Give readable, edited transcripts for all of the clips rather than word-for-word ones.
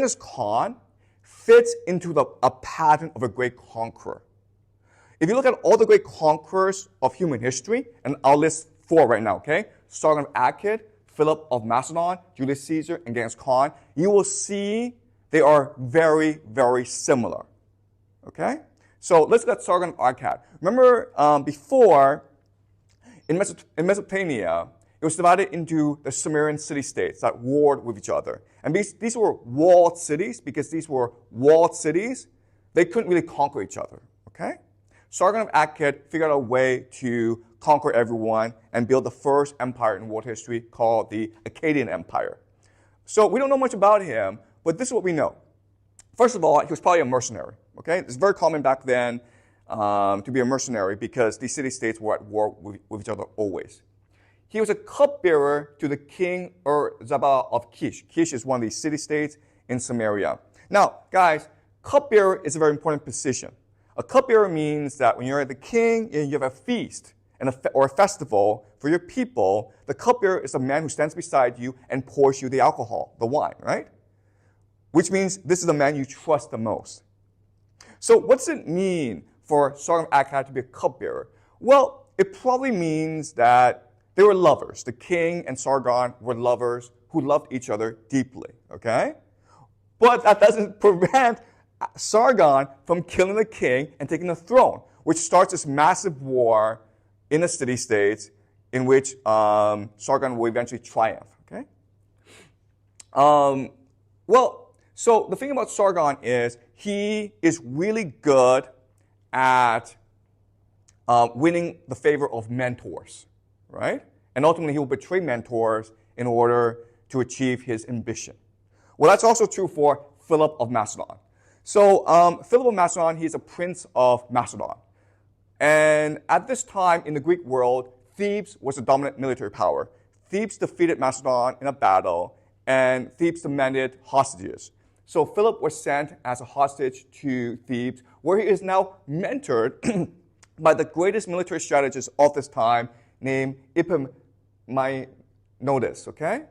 Genghis Khan fits into a pattern of a great conqueror. If you look at all the great conquerors of human history, and I'll list 4 right now, okay? Sargon of Akkad, Philip of Macedon, Julius Caesar, and Genghis Khan, you will see they are very, very similar, okay? So let's look at Sargon of Akkad. Remember before, in Mesopotamia, it was divided into the Sumerian city-states that warred with each other. And these were walled cities. Because these were walled cities, they couldn't really conquer each other, okay? Sargon of Akkad figured out a way to conquer everyone and build the first empire in world history called the Akkadian Empire. So we don't know much about him, but this is what we know. First of all, he was probably a mercenary, okay? It's very common back then to be a mercenary because these city-states were at war with each other always. He was a cupbearer to the king Ur-Zaba of Kish. Kish is one of these city-states in Samaria. Now, guys, cupbearer is a very important position. A cupbearer means that when you're at the king and you have a feast or a festival for your people, the cupbearer is the man who stands beside you and pours you the alcohol, the wine, right? Which means this is the man you trust the most. So what does it mean for Sargon of Akkad to be a cupbearer? Well, it probably means that they were lovers. The king and Sargon were lovers who loved each other deeply, okay? But that doesn't prevent Sargon from killing the king and taking the throne, which starts this massive war in the city-states in which Sargon will eventually triumph, okay? So the thing about Sargon is he is really good at winning the favor of mentors, right? And ultimately, he will betray mentors in order to achieve his ambition. Well, that's also true for Philip of Macedon. So Philip of Macedon, he's a prince of Macedon. And at this time in the Greek world, Thebes was the dominant military power. Thebes defeated Macedon in a battle, and Thebes demanded hostages. So Philip was sent as a hostage to Thebes, where he is now mentored by the greatest military strategist of this time, named Epaminondas, okay?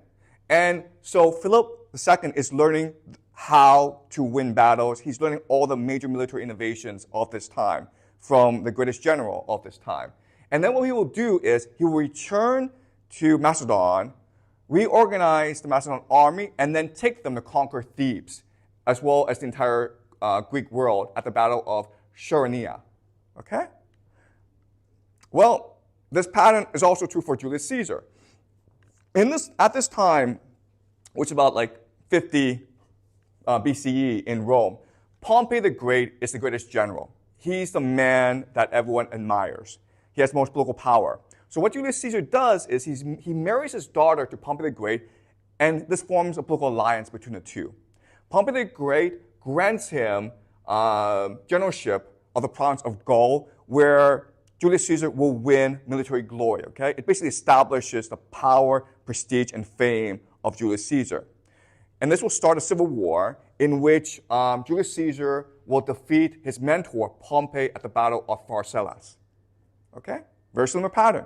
And so Philip II is learning how to win battles. He's learning all the major military innovations of this time from the greatest general of this time. And then what he will do is he will return to Macedon, reorganize the Macedon army, and then take them to conquer Thebes, as well as the entire Greek world at the Battle of Chaeronea. Okay? Well, this pattern is also true for Julius Caesar. At this time, which is about like 50 BCE in Rome, Pompey the Great is the greatest general. He's the man that everyone admires. He has most political power. So what Julius Caesar does is he marries his daughter to Pompey the Great, and this forms a political alliance between the two. Pompey the Great grants him generalship of the province of Gaul, where Julius Caesar will win military glory, okay? It basically establishes the power, prestige, and fame of Julius Caesar. And this will start a civil war in which Julius Caesar will defeat his mentor, Pompey, at the Battle of Pharsalus. Okay? Very similar pattern.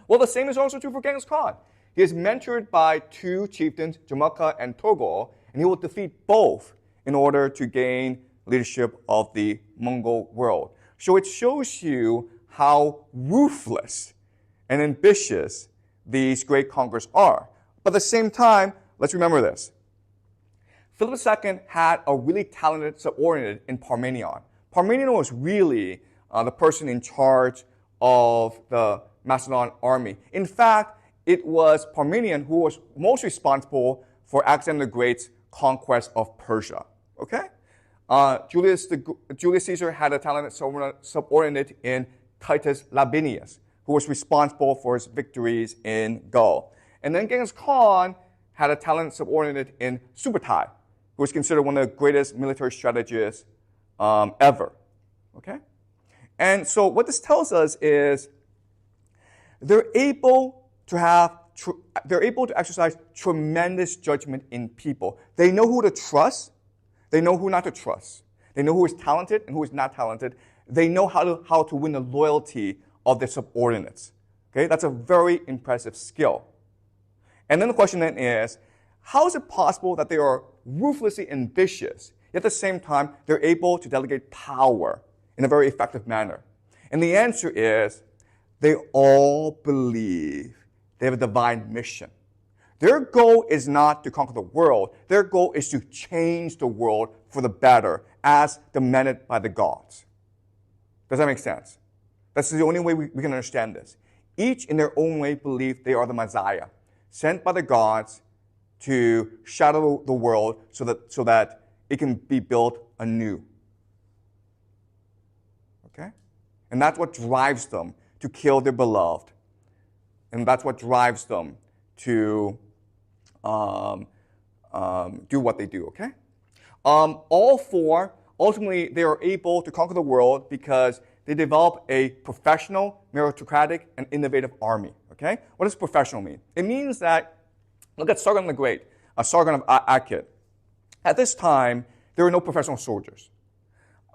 Well, the same is also true for Genghis Khan. He is mentored by 2 chieftains, Jamaka and Togol, and he will defeat both in order to gain leadership of the Mongol world. So it shows you how ruthless and ambitious these great conquerors are. But at the same time, let's remember this. Philip II had a really talented subordinate in Parmenion. Parmenion was really the person in charge of the Macedon army. In fact, it was Parmenion who was most responsible for Alexander the Great's conquest of Persia. Okay? Julius Caesar had a talented subordinate in Titus Labienus, who was responsible for his victories in Gaul. And then Genghis Khan had a talented subordinate in Subutai, who was considered one of the greatest military strategists ever. Okay? And so what this tells us is they're able to exercise tremendous judgment in people. They know who to trust. They know who not to trust. They know who is talented and who is not talented. They know how to win the loyalty of their subordinates. Okay? That's a very impressive skill. And then the question then is, how is it possible that they are ruthlessly ambitious, yet at the same time, they're able to delegate power in a very effective manner? And the answer is, they all believe they have a divine mission. Their goal is not to conquer the world. Their goal is to change the world for the better, as demanded by the gods. Does that make sense? That's the only way we can understand this. Each in their own way believe they are the Messiah, sent by the gods to shadow the world so that it can be built anew. Okay? And that's what drives them to kill their beloved. And that's what drives them to do what they do, okay? All four, ultimately, they are able to conquer the world because they develop a professional, meritocratic, and innovative army, okay? What does professional mean? It means that, look at Sargon the Great, Sargon of Akkad. At this time, there were no professional soldiers.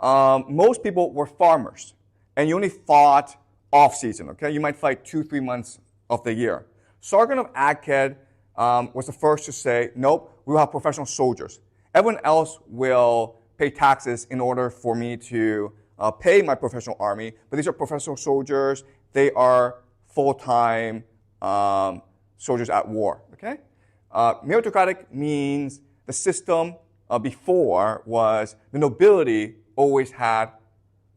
Most people were farmers, and you only fought off-season, okay? You might fight 2-3 months of the year. Sargon of Akkad was the first to say, nope, we'll have professional soldiers. Everyone else will pay taxes in order for me to pay my professional army, but these are professional soldiers. They are full-time soldiers at war, okay? Meritocratic means the system before was the nobility always had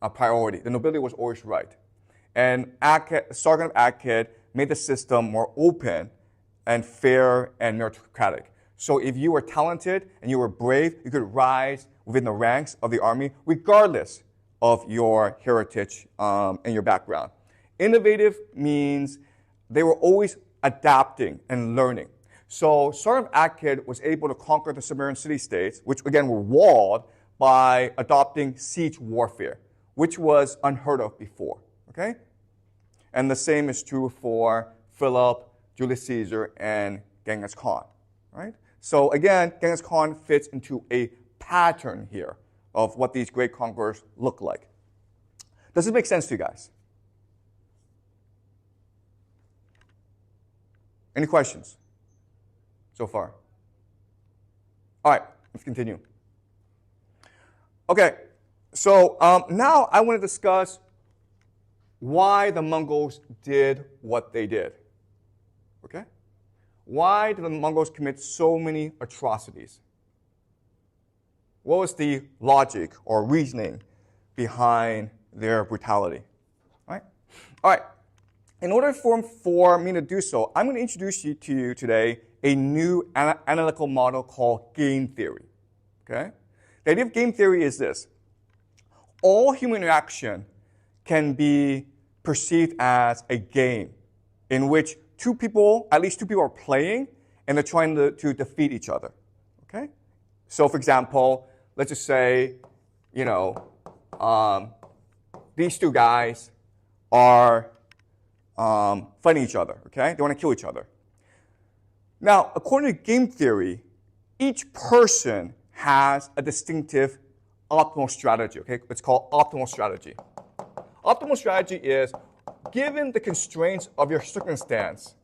a priority. The nobility was always right. And Sargon of Akkad made the system more open and fair and meritocratic. So if you were talented and you were brave, you could rise within the ranks of the army regardless of your heritage and your background. Innovative means they were always adapting and learning. So Sargon of Akkad was able to conquer the Sumerian city-states, which again were walled, by adopting siege warfare, which was unheard of before. Okay? And the same is true for Philip, Julius Caesar, and Genghis Khan. Right? So again, Genghis Khan fits into a pattern here of what these great conquerors look like. Does it make sense to you guys? Any questions so far? All right, let's continue. Okay, so now I want to discuss why the Mongols did what they did. Okay? Why did the Mongols commit so many atrocities? What was the logic or reasoning behind their brutality? All right. In order for me to do so, I'm going to introduce to you today a new analytical model called game theory. Okay? The idea of game theory is this. All human interaction can be perceived as a game in which at least two people are playing, and they're trying to defeat each other. Okay? So, for example, let's just say, these two guys are fighting each other. Okay? They want to kill each other. Now, according to game theory, each person has a distinctive optimal strategy. Okay? It's called optimal strategy. Optimal strategy is, given the constraints of your circumstance,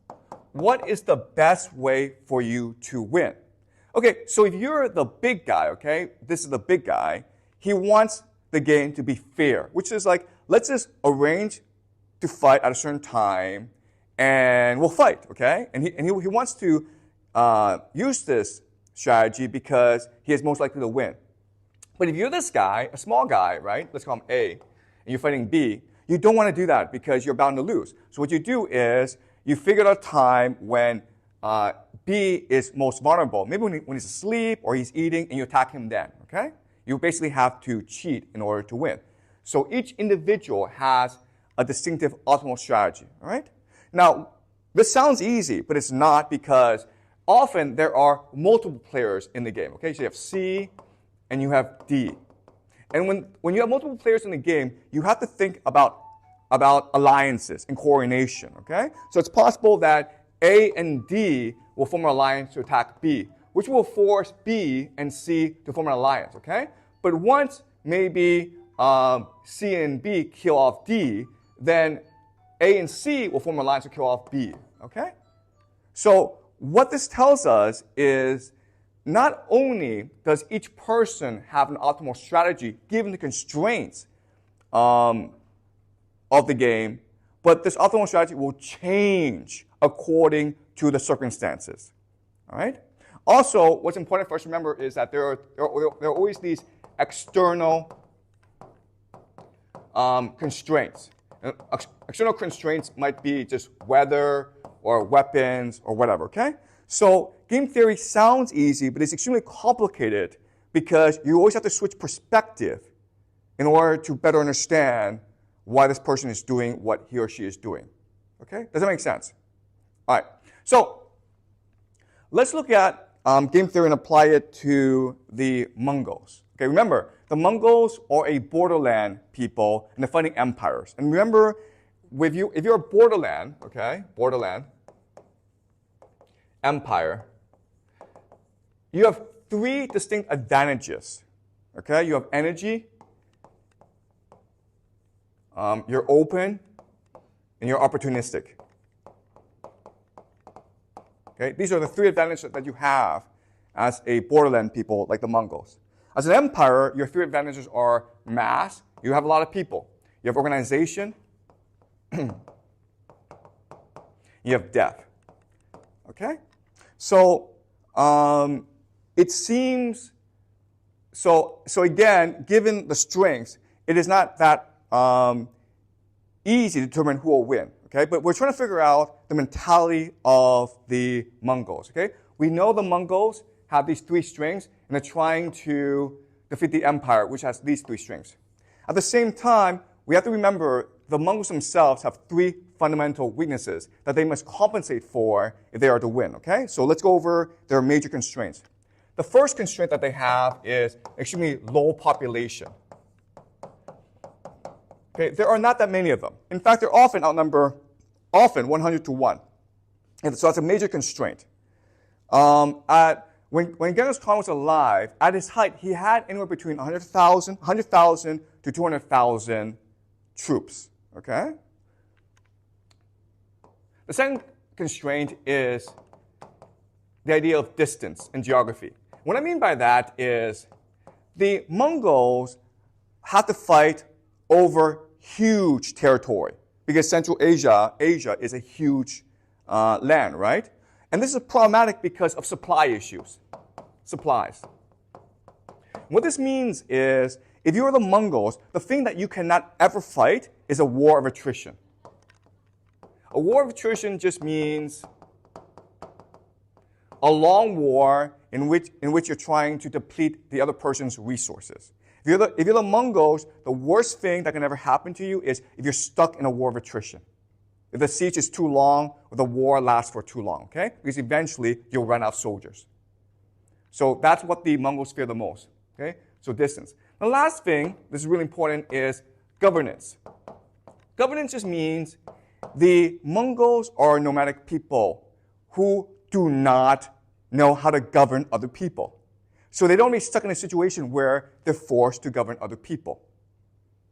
what is the best way for you to win? Okay, so if you're the big guy, okay, this is the big guy, he wants the game to be fair, which is like, let's just arrange to fight at a certain time, and we'll fight, okay? And he wants to use this strategy because he is most likely to win. But if you're this guy, a small guy, right, let's call him A, and you're fighting B, you don't want to do that because you're bound to lose. So what you do is you figure out a time when B is most vulnerable. Maybe when he's asleep or he's eating, and you attack him then, okay? You basically have to cheat in order to win. So each individual has a distinctive optimal strategy, all right? Now, this sounds easy, but it's not, because often there are multiple players in the game, okay? So you have C and you have D. And when you have multiple players in the game, you have to think about alliances and coordination, okay? So it's possible that A and D will form an alliance to attack B, which will force B and C to form an alliance, okay? But once maybe C and B kill off D, then A and C will form an alliance to kill off B, okay? So what this tells us is not only does each person have an optimal strategy given the constraints of the game, but this optimal strategy will change according to the circumstances. All right? Also, what's important for us to remember is that there are always these external constraints. External constraints might be just weather or weapons or whatever, okay? So game theory sounds easy, but it's extremely complicated because you always have to switch perspective in order to better understand why this person is doing what he or she is doing. Okay? Does that make sense? All right. So let's look at game theory and apply it to the Mongols. Okay, remember, the Mongols are a borderland people and they're fighting empires. And remember, if you're a borderland, okay, borderland empire, you have three distinct advantages. Okay, you have energy, you're open, and you're opportunistic. Okay, these are the three advantages that you have as a borderland people like the Mongols. As an empire, your three advantages are mass, you have a lot of people. You have organization, you have depth. Okay? So it seems, so again, given the strengths, it is not that easy to determine who will win. Okay? But we're trying to figure out the mentality of the Mongols. Okay? We know the Mongols have these three strings, and they're trying to defeat the empire, which has these three strings. At the same time, we have to remember the Mongols themselves have three fundamental weaknesses that they must compensate for if they are to win. Okay? So let's go over their major constraints. The first constraint that they have is extremely low population. Okay? There are not that many of them. In fact, they're often outnumber 100 to 1. And so that's a major constraint. When Genghis Khan was alive, at his height, he had anywhere between 100,000 to 200,000 troops. Okay? The second constraint is the idea of distance and geography. What I mean by that is the Mongols had to fight over huge territory because Central Asia is a huge land, right? And this is problematic because of supply issues. Supplies. What this means is, if you're the Mongols, the thing that you cannot ever fight is a war of attrition. A war of attrition just means a long war in which you're trying to deplete the other person's resources. If you're the Mongols, the worst thing that can ever happen to you is if you're stuck in a war of attrition. If the siege is too long or the war lasts for too long, okay? Because eventually you'll run out of soldiers. So that's what the Mongols fear the most, okay? So distance. The last thing, this is really important, is governance. Governance just means the Mongols are nomadic people who do not know how to govern other people. So they don't be stuck in a situation where they're forced to govern other people.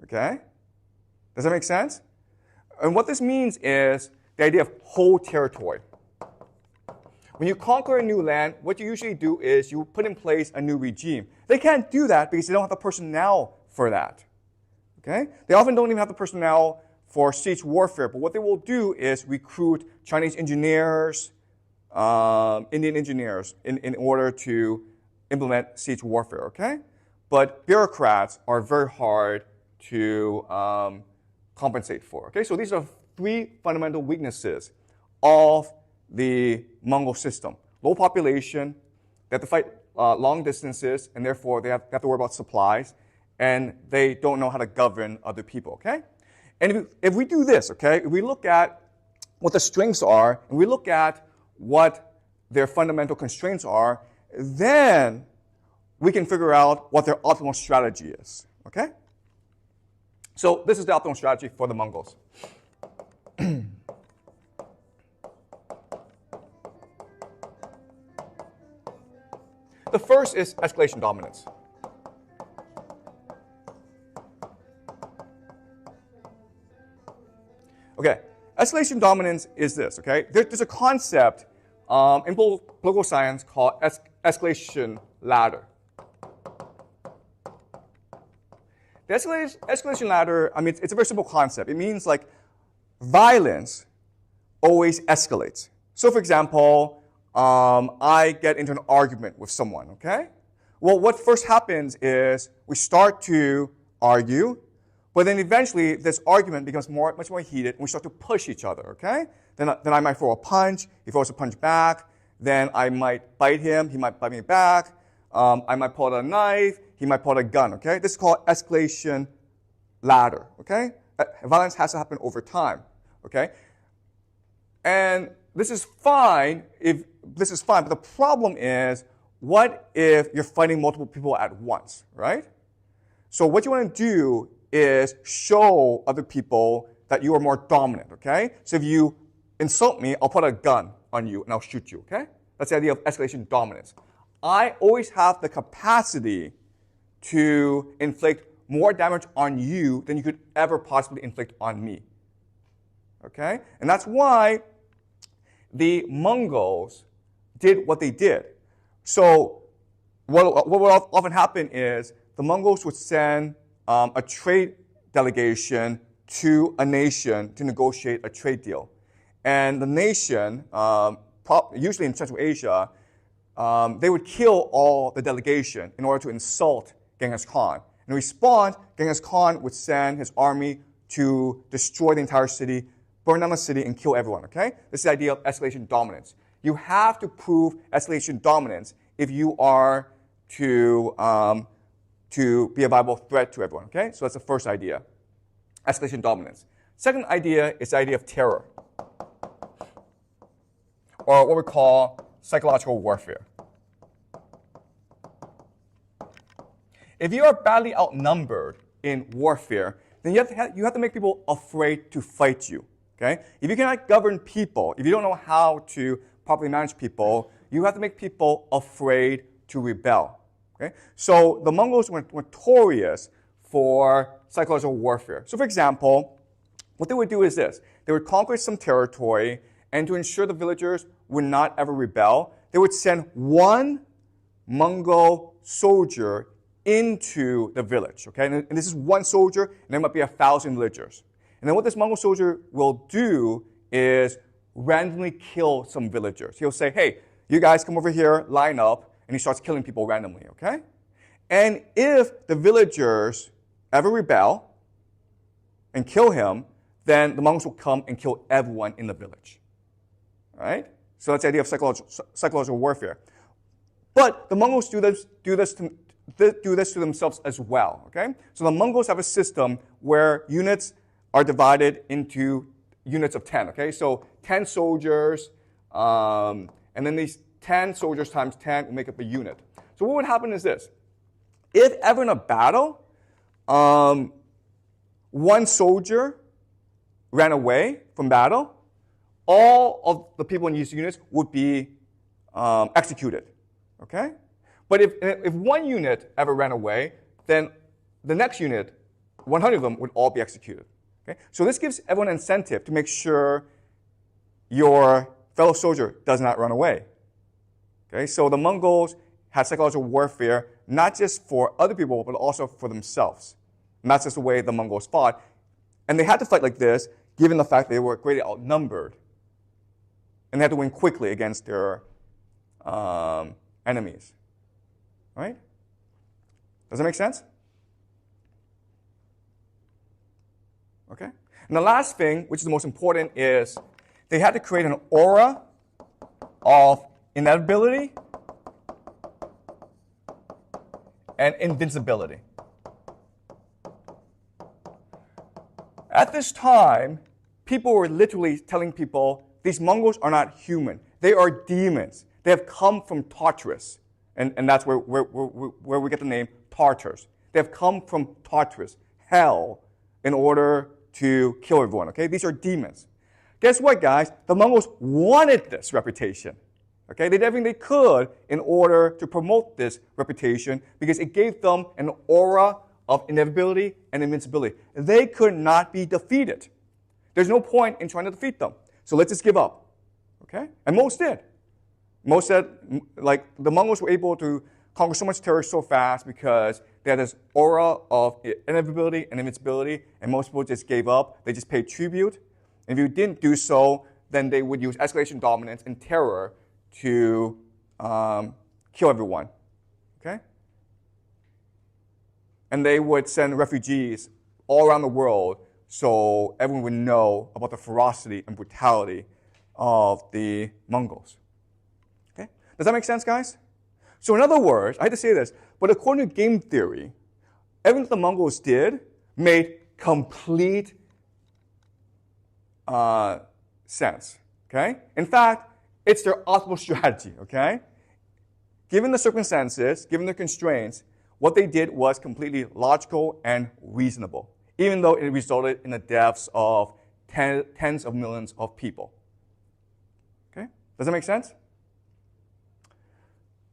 Okay? Does that make sense? And what this means is the idea of whole territory. When you conquer a new land, what you usually do is you put in place a new regime. They can't do that because they don't have the personnel for that. Okay? They often don't even have the personnel for siege warfare, but what they will do is recruit Chinese engineers, Indian engineers in order to implement siege warfare, okay? But bureaucrats are very hard to compensate for, okay? So these are three fundamental weaknesses of the Mongol system. Low population, they have to fight long distances, and therefore they have to worry about supplies, and they don't know how to govern other people, okay? And if we do this, okay, if we look at what the strengths are, and we look at what their fundamental constraints are, then we can figure out what their optimal strategy is, okay? So this is the optimal strategy for the Mongols. The first is escalation dominance. Okay, escalation dominance is this, okay? There's a concept in political science called escalation ladder. The escalation ladder, I mean, it's a very simple concept. It means like violence always escalates. So for example, I get into an argument with someone, okay? Well, what first happens is we start to argue, but then eventually this argument becomes much more heated and we start to push each other, okay? Then I might throw a punch, he throws a punch back, then I might bite him, he might bite me back, I might pull out a knife, he might pull out a gun, okay? This is called escalation ladder, okay? Violence has to happen over time, okay? And this is fine, but the problem is, what if you're fighting multiple people at once, right? So what you want to do is show other people that you are more dominant, okay? So if you insult me, I'll put a gun on you and I'll shoot you, okay? That's the idea of escalation dominance. I always have the capacity to inflict more damage on you than you could ever possibly inflict on me, okay? And that's why the Mongols did what they did. So what would often happen is the Mongols would send a trade delegation to a nation to negotiate a trade deal. And the nation, usually in Central Asia, they would kill all the delegation in order to insult Genghis Khan. In response, Genghis Khan would send his army to destroy the entire city, burn down the city, and kill everyone, okay? This is the idea of escalation dominance. You have to prove escalation dominance if you are to be a viable threat to everyone, okay? So that's the first idea, escalation dominance. Second idea is the idea of terror, or what we call psychological warfare. If you are badly outnumbered in warfare, then you have to make people afraid to fight you, okay? If you cannot govern people, if you don't know how to properly manage people, you have to make people afraid to rebel, okay? So the Mongols were notorious for psychological warfare. So for example, what they would do is this. They would conquer some territory, and to ensure the villagers would not ever rebel, they would send one Mongol soldier into the village, okay? And this is one soldier, and there might be 1,000 villagers. And then what this Mongol soldier will do is randomly kill some villagers. He'll say, hey, you guys come over here, line up, and he starts killing people randomly, okay? And if the villagers ever rebel and kill him, then the Mongols will come and kill everyone in the village, all right? So that's the idea of psychological warfare. But the Mongols do this to themselves as well, okay? So the Mongols have a system where units are divided into units of 10, okay? So 10 soldiers, and then these 10 soldiers times 10 will make up a unit. So what would happen is this. If ever in a battle, one soldier ran away from battle, all of the people in these units would be executed, okay? But if one unit ever ran away, then the next unit, 100 of them, would all be executed. Okay? So this gives everyone an incentive to make sure your fellow soldier does not run away. Okay? So the Mongols had psychological warfare not just for other people, but also for themselves. And that's just the way the Mongols fought. And they had to fight like this, given the fact they were greatly outnumbered. And they had to win quickly against their enemies. Right? Does that make sense? Okay? And the last thing, which is the most important, is they had to create an aura of inevitability and invincibility. At this time, people were literally telling people, these Mongols are not human. They are demons. They have come from Tartarus. And that's where we get the name Tartars. They have come from Tartarus, hell, in order to kill everyone, okay? These are demons. Guess what, guys? The Mongols wanted this reputation, okay? They did everything they could in order to promote this reputation because it gave them an aura of inevitability and invincibility. They could not be defeated. There's no point in trying to defeat them. So let's just give up, okay? And most did. Most said, like, the Mongols were able to conquer so much territory so fast because they had this aura of inevitability and invincibility, and most people just gave up. They just paid tribute. And if you didn't do so, then they would use escalation dominance and terror to kill everyone. Okay? And they would send refugees all around the world so everyone would know about the ferocity and brutality of the Mongols. Okay? Does that make sense, guys? So in other words, I hate to say this, but according to game theory, everything the Mongols did made complete sense. Okay? In fact, it's their optimal strategy. Okay? Given the circumstances, given the constraints, what they did was completely logical and reasonable, even though it resulted in the deaths of tens of millions of people. Okay? Does that make sense?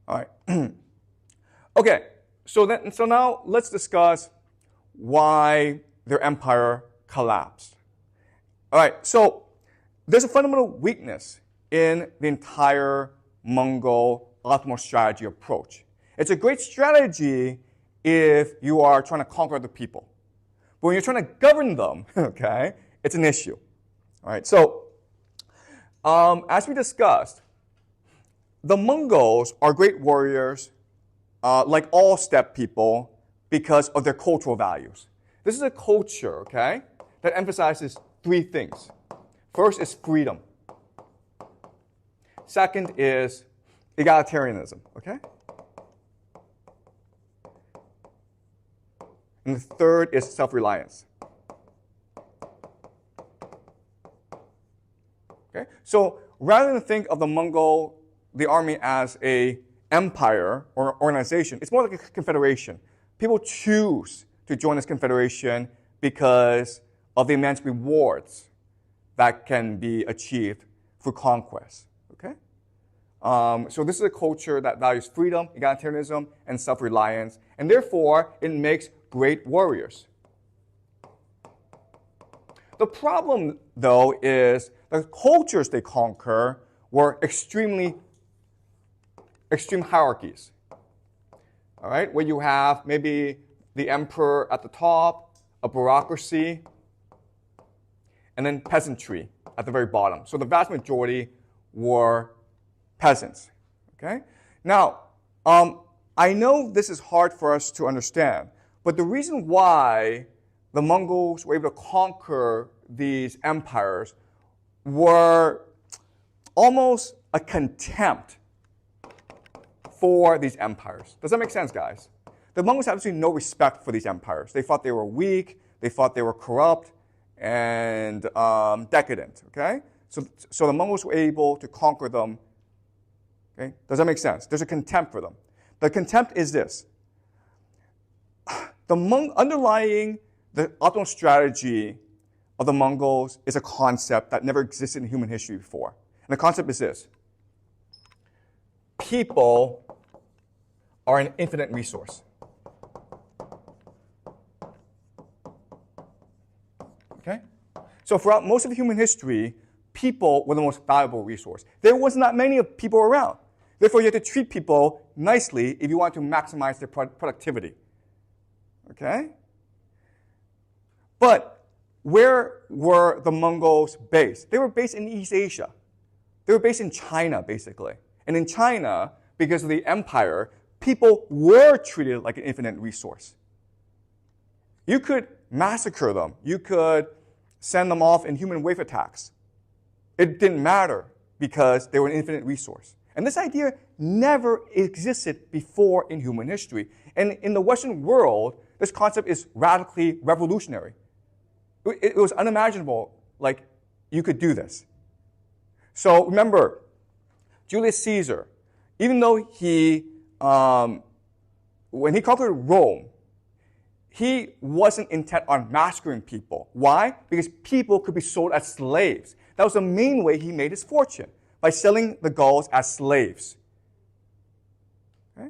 All right. Okay, so now let's discuss why their empire collapsed. All right, so there's a fundamental weakness in the entire Mongol optimal strategy approach. It's a great strategy if you are trying to conquer other people. But when you're trying to govern them, okay, it's an issue. All right, so as we discussed, the Mongols are great warriors, like all steppe people, because of their cultural values. This is a culture, okay, that emphasizes three things. First is freedom. Second is egalitarianism, okay? And the third is self-reliance. Okay? So rather than think of the army as an empire or organization, it's more like a confederation. People choose to join this confederation because of the immense rewards that can be achieved through conquest. Okay? So this is a culture that values freedom, egalitarianism, and self-reliance, and therefore it makes great warriors. The problem, though, is the cultures they conquer were extreme hierarchies. All right, where you have maybe the emperor at the top, a bureaucracy, and then peasantry at the very bottom. So the vast majority were peasants. Okay? Now, I know this is hard for us to understand, but the reason why the Mongols were able to conquer these empires were almost a contempt for these empires. Does that make sense, guys? The Mongols had absolutely no respect for these empires. They thought they were weak, they thought they were corrupt and decadent, okay? So the Mongols were able to conquer them, okay? Does that make sense? There's a contempt for them. The contempt is this. Underlying the optimal strategy of the Mongols is a concept that never existed in human history before. And the concept is this. People are an infinite resource. Okay? So throughout most of human history, people were the most valuable resource. There was not many people around. Therefore, you had to treat people nicely if you want to maximize their productivity. Okay? But where were the Mongols based? They were based in East Asia. They were based in China, basically. And in China, because of the empire, people were treated like an infinite resource. You could massacre them. You could send them off in human wave attacks. It didn't matter because they were an infinite resource. And this idea never existed before in human history. And in the Western world, this concept is radically revolutionary. It was unimaginable, like, you could do this. So remember, Julius Caesar, even though when he conquered Rome, he wasn't intent on massacring people. Why? Because people could be sold as slaves. That was the main way he made his fortune, by selling the Gauls as slaves. Okay?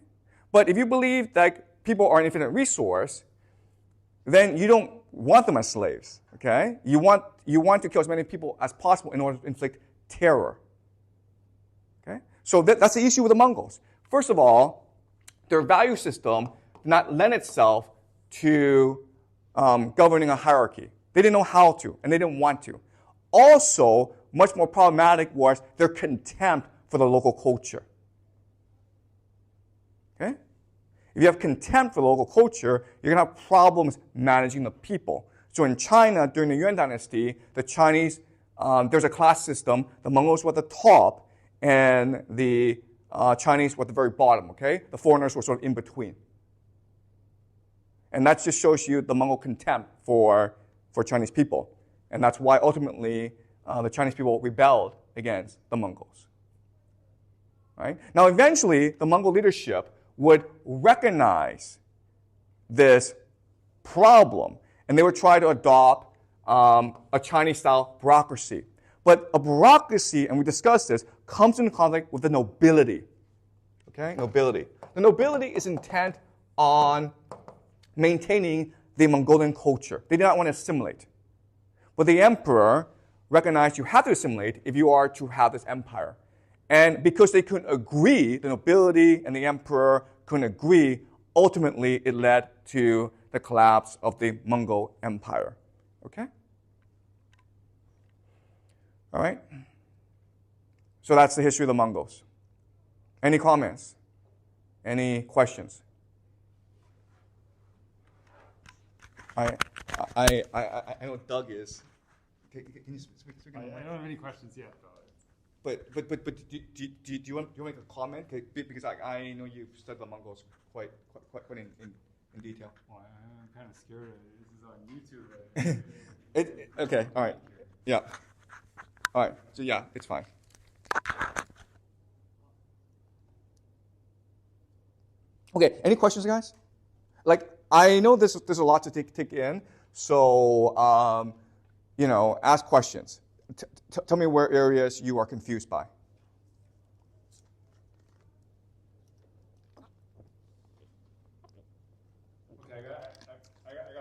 But if you believe that people are an infinite resource, then you don't want them as slaves. Okay? You want to kill as many people as possible in order to inflict terror. Okay? So that's the issue with the Mongols. First of all, their value system did not lend itself to governing a hierarchy. They didn't know how to, and they didn't want to. Also, much more problematic was their contempt for the local culture. Okay? If you have contempt for the local culture, you're going to have problems managing the people. So in China, during the Yuan dynasty, the Chinese, there's a class system. The Mongols were at the top, and the Chinese were at the very bottom, okay? The foreigners were sort of in between. And that just shows you the Mongol contempt for Chinese people. And that's why ultimately the Chinese people rebelled against the Mongols. Right? Now eventually, the Mongol leadership would recognize this problem, and they would try to adopt a Chinese-style bureaucracy. But a bureaucracy, and we discussed this, comes into conflict with the nobility. Okay? Nobility. The nobility is intent on maintaining the Mongolian culture. They did not want to assimilate. But the emperor recognized you have to assimilate if you are to have this empire. And because they couldn't agree, the nobility and the emperor couldn't agree, ultimately it led to the collapse of the Mongol Empire. Okay? All right? So that's the history of the Mongols. Any comments? Any questions? I know Doug is. Can you speak? I don't have any questions yet, though. But do you want to make a comment? Because I know you've studied the Mongols quite in detail. Well, I'm kind of scared. This is on YouTube. Okay. All right. Yeah. All right. So yeah, it's fine. Okay. Any questions, guys? Like, I know there's a lot to take in, so ask questions. Tell me where areas you are confused by. Okay, I got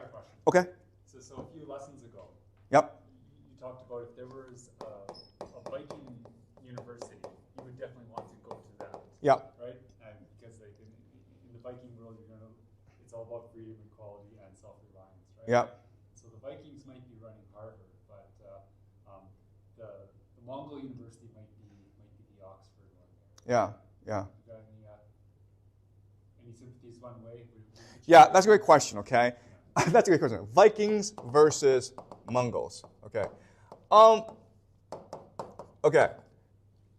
a question. Okay. So a few lessons ago, Yep. you talked about if there was a Viking university, you would definitely want to go to that. Yep. Right? And because like in the Viking world, it's all about freedom, equality, and self-reliance, right? Yep. So the Vikings might be running Harvard, but the Mongol University might be the Oxford one. Yeah. Yeah. You got any sympathies one way? Yeah, that's a great question. Okay, that's a great question. Vikings versus Mongols. Okay. Okay.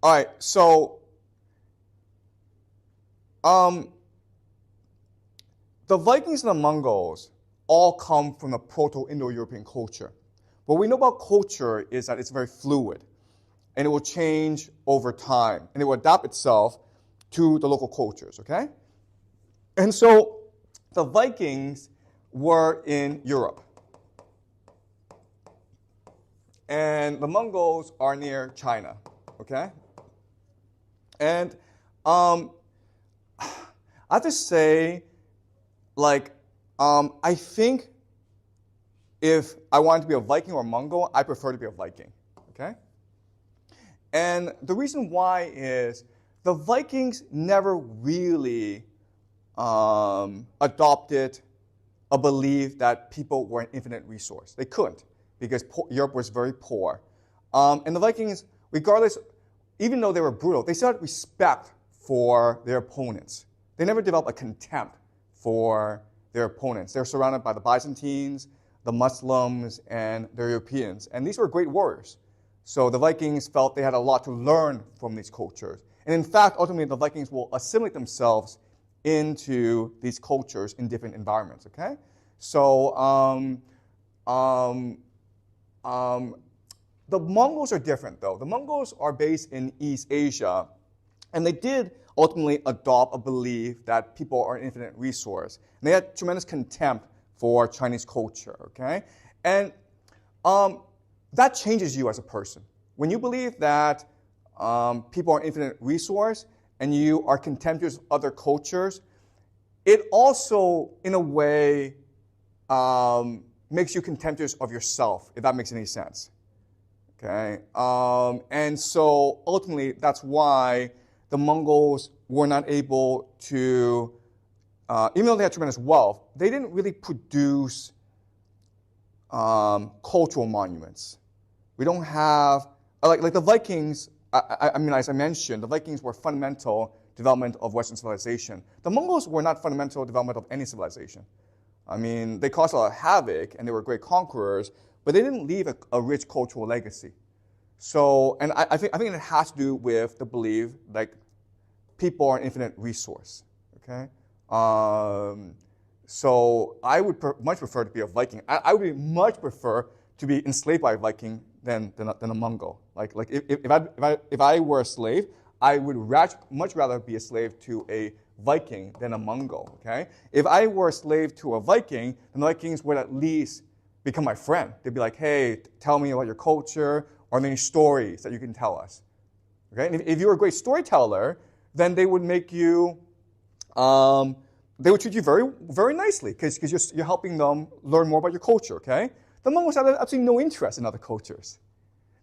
All right. So, the Vikings and the Mongols all come from the Proto-Indo-European culture. What we know about culture is that it's very fluid, and it will change over time, and it will adapt itself to the local cultures, okay? And so the Vikings were in Europe, and the Mongols are near China, okay? And I have to say, I think if I wanted to be a Viking or a Mongol, I prefer to be a Viking, okay? And the reason why is the Vikings never really adopted a belief that people were an infinite resource. They couldn't because Europe was very poor. And the Vikings, regardless, even though they were brutal, they still had respect for their opponents. They never developed a contempt for their opponents. They're surrounded by the Byzantines, the Muslims, and the Europeans. And these were great warriors. So the Vikings felt they had a lot to learn from these cultures. And in fact, ultimately, the Vikings will assimilate themselves into these cultures in different environments, okay? So the Mongols are different, though. The Mongols are based in East Asia, and they did ultimately adopt a belief that people are an infinite resource. And they had tremendous contempt for Chinese culture, okay? And that changes you as a person. When you believe that people are an infinite resource and you are contemptuous of other cultures, it also, in a way, makes you contemptuous of yourself, if that makes any sense. Okay, and so ultimately that's why the Mongols were not able to, even though they had tremendous wealth, they didn't really produce cultural monuments. We don't have, like the Vikings, I mean, as I mentioned, the Vikings were fundamental development of Western civilization. The Mongols were not fundamental development of any civilization. I mean, they caused a lot of havoc, and they were great conquerors, but they didn't leave a rich cultural legacy. So, and I think it has to do with the belief, like, people are an infinite resource, okay? So I would much prefer to be a Viking. I would much prefer to be enslaved by a Viking than a Mongol. Like if I were a slave, I would much rather be a slave to a Viking than a Mongol, okay? If I were a slave to a Viking, then the Vikings would at least become my friend. They'd be like, hey, tell me about your culture, or any stories that you can tell us, okay? And if you're a great storyteller, then they would make you, they would treat you very, very nicely because you're helping them learn more about your culture, okay? The Mongols had absolutely no interest in other cultures.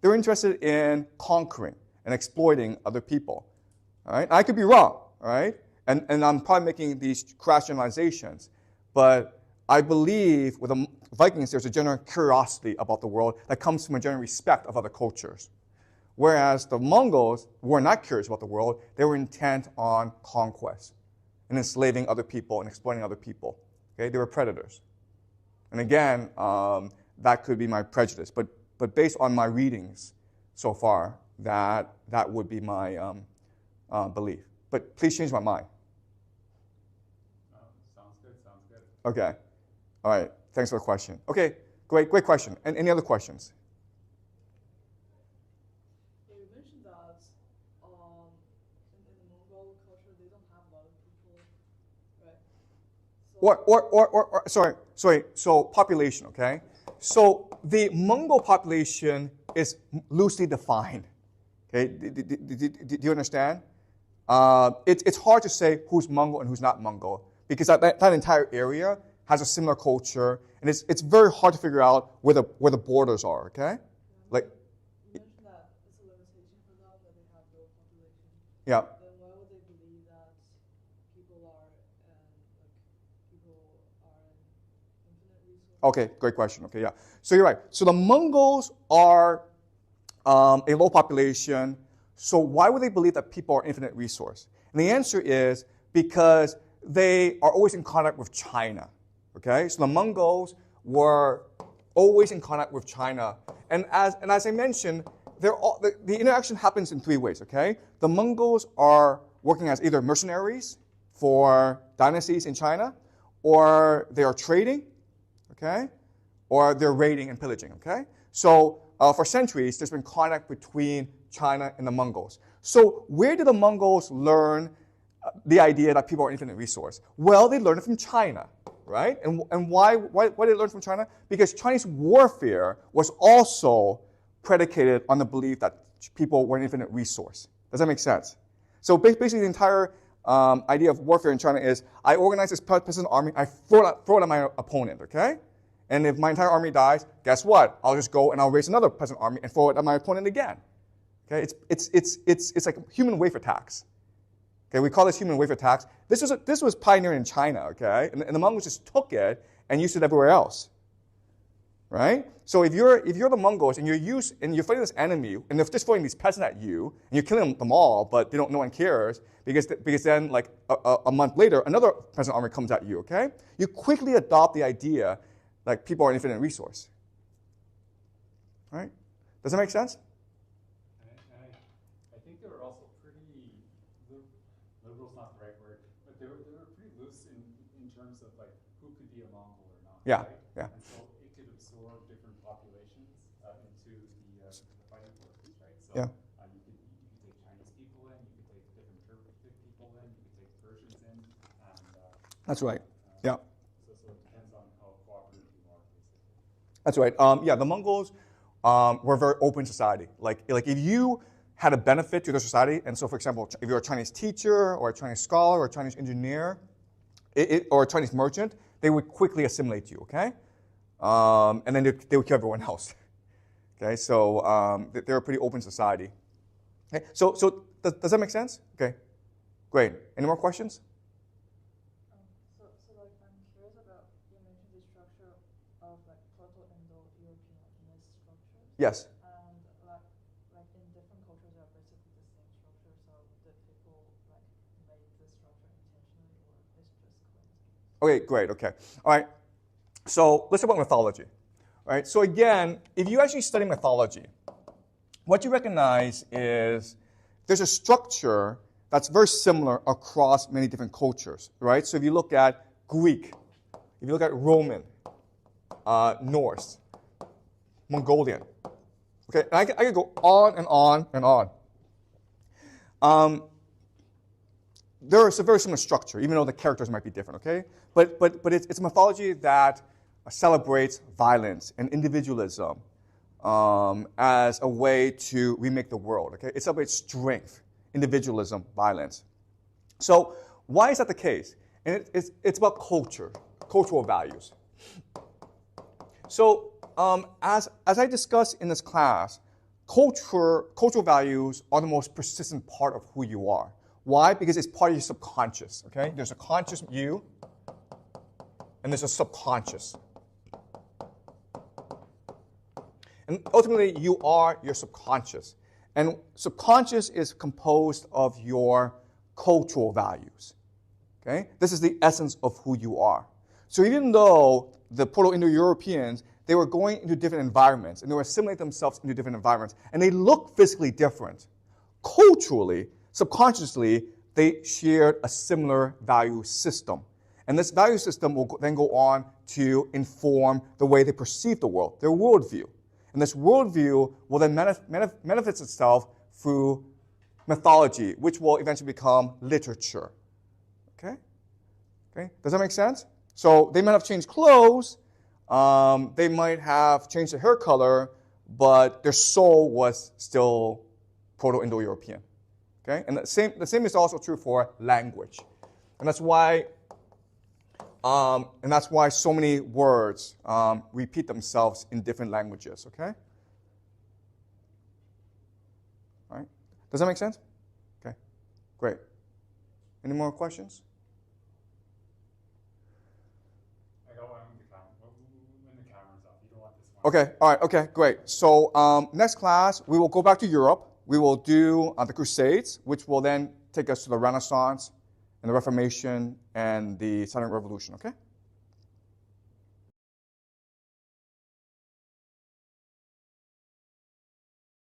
They were interested in conquering and exploiting other people, all right? I could be wrong, all right? And I'm probably making these crass generalizations, but I believe with the Vikings, there's a general curiosity about the world that comes from a general respect of other cultures. Whereas the Mongols were not curious about the world, they were intent on conquest and enslaving other people and exploiting other people. Okay, they were predators. And again, that could be my prejudice, but based on my readings so far, that would be my belief. But please change my mind. Sounds good. Okay. All right. Thanks for the question. Okay, great question. And any other questions? You mentioned that in the Mongol culture, they don't have a lot of people, right? So population, okay? So the Mongol population is loosely defined, okay? Do you understand? It's hard to say who's Mongol and who's not Mongol because that entire area has a similar culture, and it's very hard to figure out where the borders are, okay? Like, you mentioned that it's a limitation for them that they have no population. yeah. Then why would they believe that people are an infinite resource? Okay, great question. Okay, yeah. So you're right. So the Mongols are a low population. So why would they believe that people are an infinite resource? And the answer is because they are always in contact with China. Okay, so the Mongols were always in contact with China, and as I mentioned, the interaction happens in three ways. Okay, the Mongols are working as either mercenaries for dynasties in China, or they are trading. Okay, or they're raiding and pillaging. Okay, so for centuries there's been contact between China and the Mongols. So where did the Mongols learn the idea that people are an infinite resource? Well, they learned it from China. Right? And why did they learn from China? Because Chinese warfare was also predicated on the belief that people were an infinite resource. Does that make sense? So basically the entire idea of warfare in China is I organize this peasant army, I throw it at my opponent, okay? And if my entire army dies, guess what? I'll just go and I'll raise another peasant army and throw it at my opponent again. Okay? It's like human wave attacks. Okay, we call this human wave attacks. This was pioneered in China, okay? And the Mongols just took it and used it everywhere else. Right? So if you're the Mongols and you're fighting this enemy and they're just throwing these peasants at you and you're killing them all, but no one cares because then like a month later another peasant army comes at you, okay? You quickly adopt the idea like people are an infinite resource. Right? Does that make sense? I think they were also pretty liberal's not the right word, but they were pretty loose in terms of like who could be a Mongol or not. Yeah, right? yeah. And so it could absorb different populations into the fighting forces, right? So Yeah. You could take Chinese people in, you could take different Turkic people in, you could take Persians in, and That's right. Yeah. So it depends on how cooperative you are, basically. That's right. Yeah, the Mongols were a very open society. Like if you had a benefit to their society, and so for example, if you're a Chinese teacher or a Chinese scholar or a Chinese engineer or a Chinese merchant, they would quickly assimilate you, okay? And then they would kill everyone else. Okay, so they're a pretty open society. Okay, so does that make sense? Okay, great. Any more questions? So like I'm curious about you mentioned the structure of like Proto-Indo-European ethnic structures. Yes. And like in different cultures they are basically the same structure. So did people like make this structure intentionally or it's just coincidence? Okay, great. Okay, all right. So let's talk about mythology. All right. So again, if you actually study mythology, what you recognize is there's a structure that's very similar across many different cultures, right? So if you look at Greek, if you look at Roman, Norse, Mongolian, okay, and I could go on and on and on. There is a very similar structure, even though the characters might be different, okay? But it's a mythology that celebrates violence and individualism as a way to remake the world, okay? It celebrates strength, individualism, violence. So why is that the case? And it's about culture, cultural values. So as I discussed in this class, cultural values are the most persistent part of who you are. Why? Because it's part of your subconscious, okay? There's a conscious you, and there's a subconscious. And ultimately, you are your subconscious. And subconscious is composed of your cultural values. Okay? This is the essence of who you are. So even though the Proto-Indo-Europeans, they were going into different environments, and they were assimilating themselves into different environments, and they look physically different, culturally, subconsciously, they shared a similar value system. And this value system will then go on to inform the way they perceive the world, their worldview. And this worldview will then manifest itself through mythology, which will eventually become literature. Okay? Okay? Does that make sense? So they might have changed clothes, they might have changed their hair color, but their soul was still Proto-Indo-European. Okay? And the same is also true for language. And that's why so many words repeat themselves in different languages, okay? All right? Does that make sense? Okay, great. Any more questions? I got one when the camera's off. You don't want this one. Okay, all right, okay, great. So next class, we will go back to Europe. We will do the Crusades, which will then take us to the Renaissance and the Reformation and the Silent Revolution, okay?